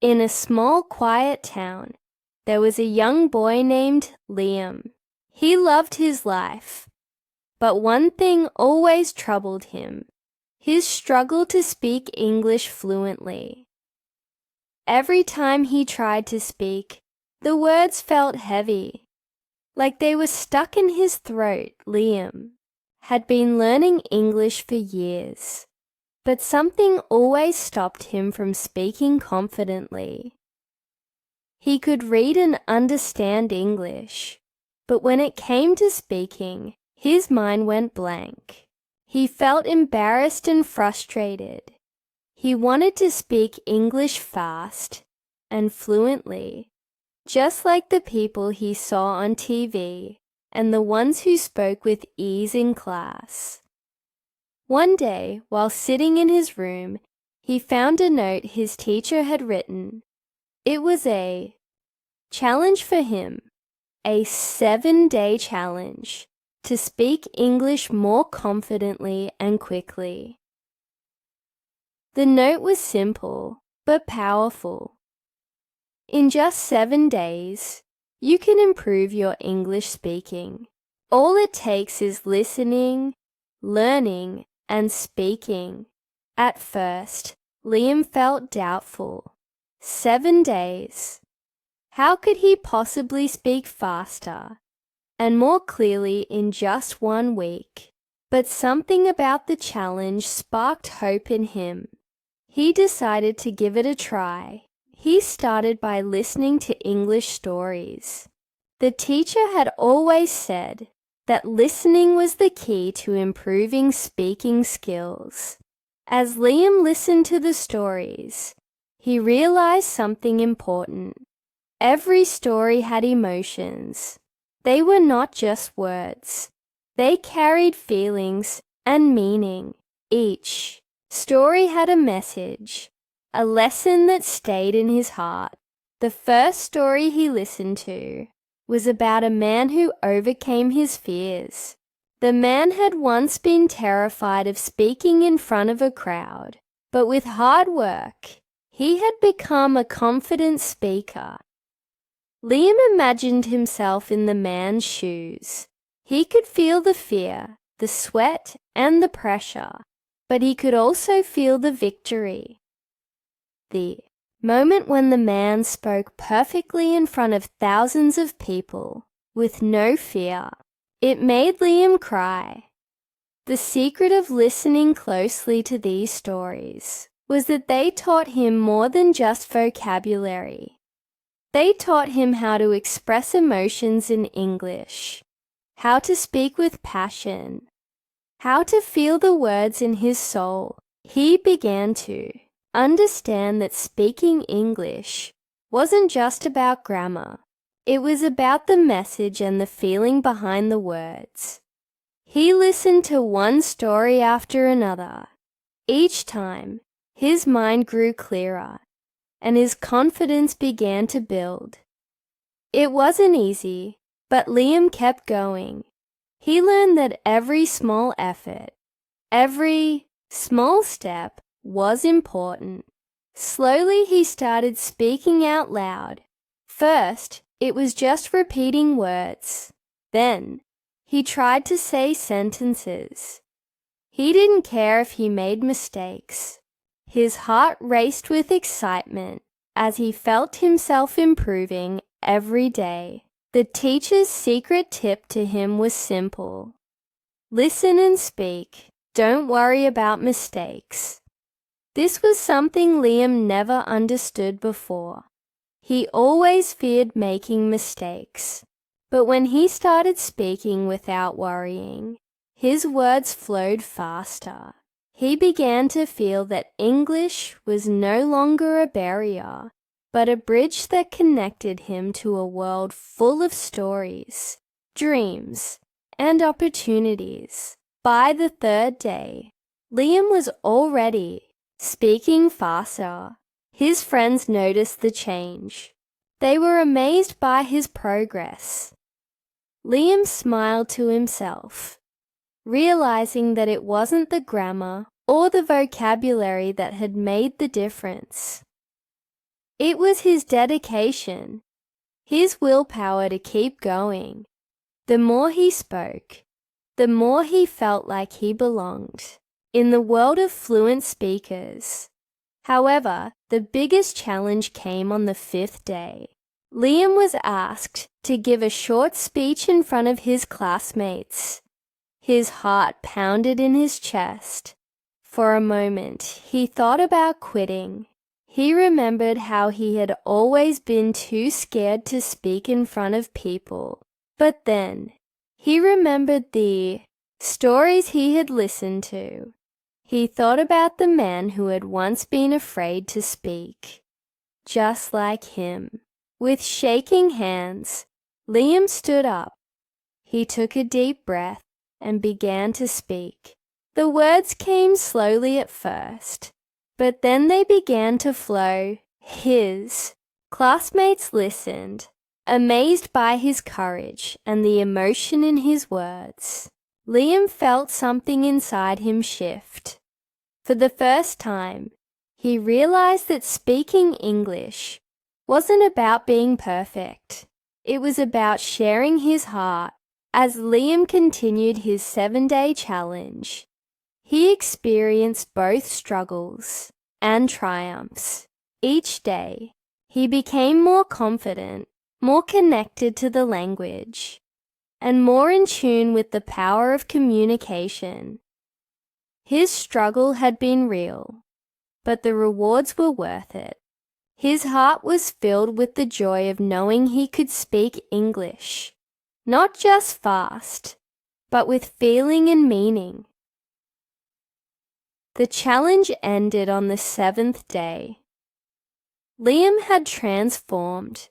In a small, quiet town, there was a young boy named Liam. He loved his life, but one thing always troubled him: his struggle to speak English fluently. Every time he tried to speak, the words felt heavy, like they were stuck in his throat. Liam had been learning English for years, but something always stopped him from speaking confidently. He could read and understand English, but when it came to speaking, his mind went blank. He felt embarrassed and frustrated. He wanted to speak English fast and fluently, just like the people he saw on TV and the ones who spoke with ease in class. One day, while sitting in his room, he found a note his teacher had written. It was a challenge for him, a 7-day challenge to speak English more confidently and quickly. The note was simple but powerful. In just 7 days, you can improve your English speaking. All it takes is listening, learning, and speaking. At first, Liam felt doubtful. 7 days. How could he possibly speak faster and more clearly in just 1 week? But something about the challenge sparked hope in him. He decided to give it a try. He started by listening to English stories. The teacher had always said that listening was the key to improving speaking skills. As Liam listened to the stories, he realized something important. Every story had emotions. They were not just words. They carried feelings and meaning. Each story had a message, a lesson that stayed in his heart. The first story he listened to was about a man who overcame his fears. The man had once been terrified of speaking in front of a crowd, but with hard work, he had become a confident speaker. Liam imagined himself in the man's shoes. He could feel the fear, the sweat, and the pressure, but he could also feel the victory. The moment when the man spoke perfectly in front of thousands of people, with no fear, it made Liam cry. The secret of listening closely to these stories was that they taught him more than just vocabulary. They taught him how to express emotions in English, how to speak with passion, how to feel the words in his soul. He began to understand that speaking English wasn't just about grammar. It was about the message and the feeling behind the words. He listened to one story after another. Each time, his mind grew clearer, and his confidence began to build. It wasn't easy, but Liam kept going. He learned that every small effort, every small step was important. Slowly he started speaking out loud. First, it was just repeating words. Then, he tried to say sentences. He didn't care if he made mistakes. His heart raced with excitement as he felt himself improving every day. The teacher's secret tip to him was simple: listen and speak. Don't worry about mistakes. This was something Liam never understood before. He always feared making mistakes. But when he started speaking without worrying, his words flowed faster. He began to feel that English was no longer a barrier, but a bridge that connected him to a world full of stories, dreams, and opportunities. By the 3rd day, Liam was already speaking faster. His friends noticed the change. They were amazed by his progress. Liam smiled to himself, realizing that it wasn't the grammar or the vocabulary that had made the difference. It was his dedication, his willpower to keep going. The more he spoke, the more he felt like he belonged in the world of fluent speakers. However, the biggest challenge came on the 5th day. Liam was asked to give a short speech in front of his classmates. His heart pounded in his chest. For a moment, he thought about quitting. He remembered how he had always been too scared to speak in front of people. But then, he remembered the stories he had listened to. He thought about the man who had once been afraid to speak. Just like him. With shaking hands, Liam stood up. He took a deep breath and began to speak. The words came slowly at first, but then they began to flow. His classmates listened, amazed by his courage and the emotion in his words. Liam felt something inside him shift. For the first time, he realized that speaking English wasn't about being perfect. It was about sharing his heart. As Liam continued his 7-day challenge, he experienced both struggles and triumphs. Each day, he became more confident, more connected to the language, and more in tune with the power of communication. His struggle had been real, but the rewards were worth it. His heart was filled with the joy of knowing he could speak English, not just fast, but with feeling and meaning. The challenge ended on the 7th day. Liam had transformed.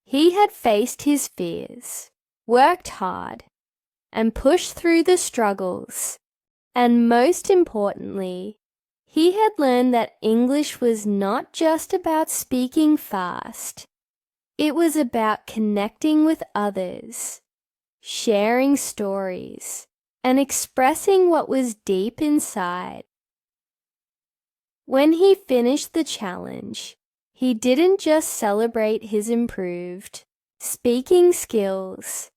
He had faced his fears, worked hard, and pushed through the struggles. And most importantly, he had learned that English was not just about speaking fast. It was about connecting with others, sharing stories, and expressing what was deep inside. When he finished the challenge, he didn't just celebrate his improved speaking skills.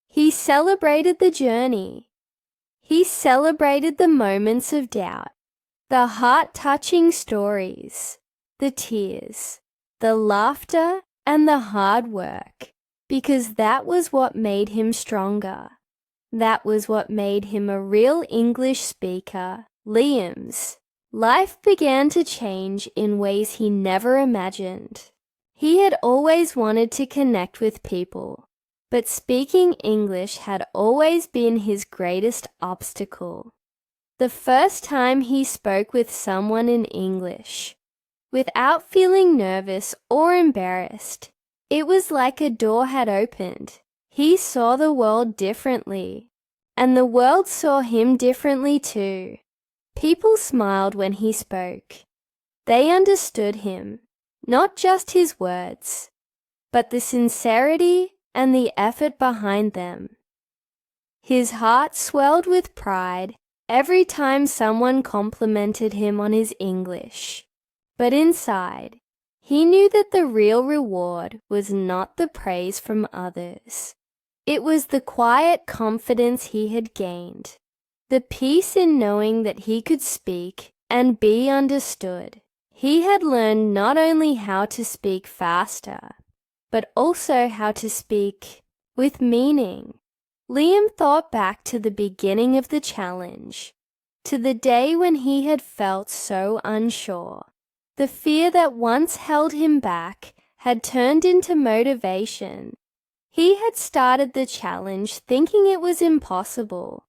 He celebrated the journey. He celebrated the moments of doubt, the heart-touching stories, the tears, the laughter, and the hard work, because that was what made him stronger. That was what made him a real English speaker. Liam's life began to change in ways he never imagined. He had always wanted to connect with people, but speaking English had always been his greatest obstacle. The first time he spoke with someone in English, without feeling nervous or embarrassed, it was like a door had opened. He saw the world differently, and the world saw him differently too. People smiled when he spoke. They understood him, not just his words, but the sincerity and the effort behind them. His heart swelled with pride every time someone complimented him on his English. But inside, he knew that the real reward was not the praise from others. It was the quiet confidence he had gained, the peace in knowing that he could speak and be understood. He had learned not only how to speak faster, but also how to speak with meaning. Liam thought back to the beginning of the challenge, to the day when he had felt so unsure. The fear that once held him back had turned into motivation. He had started the challenge thinking it was impossible,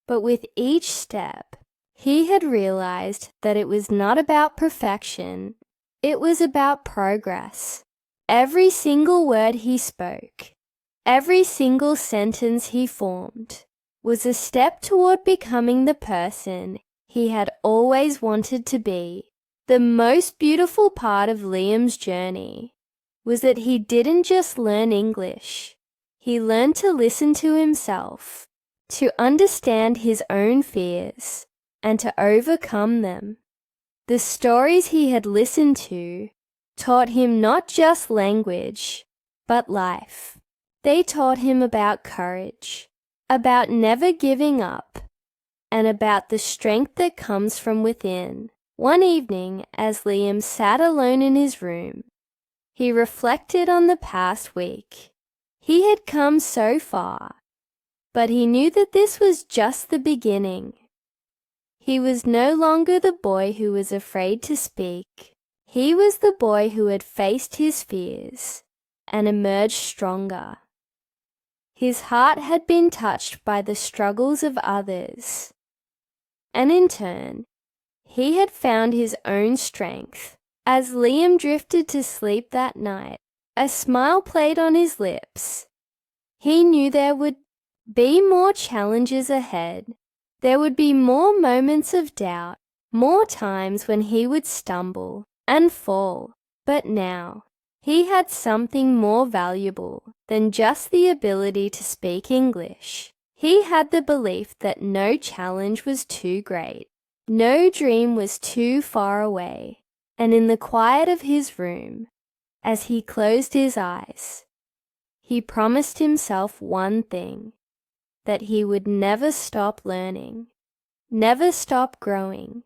but with each step, he had realized that it was not about perfection, it was about progress. Every single word he spoke, every single sentence he formed, was a step toward becoming the person he had always wanted to be. The most beautiful part of Liam's journey was that he didn't just learn English. He learned to listen to himself, to understand his own fears, and to overcome them. The stories he had listened to, taught him not just language, but life. They taught him about courage, about never giving up, and about the strength that comes from within. One evening, as Liam sat alone in his room, he reflected on the past week. He had come so far, but he knew that this was just the beginning. He was no longer the boy who was afraid to speak. He was the boy who had faced his fears and emerged stronger. His heart had been touched by the struggles of others, and in turn, he had found his own strength. As Liam drifted to sleep that night, a smile played on his lips. He knew there would be more challenges ahead. There would be more moments of doubt, more times when he would stumble and fall. But now, he had something more valuable than just the ability to speak English. He had the belief that no challenge was too great, no dream was too far away. And in the quiet of his room, as he closed his eyes, he promised himself one thing, that he would never stop learning, never stop growing,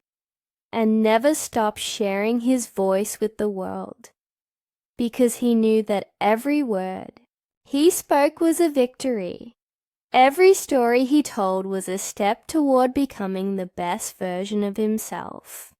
and never stop sharing his voice with the world, because he knew that every word he spoke was a victory. Every story he told was a step toward becoming the best version of himself.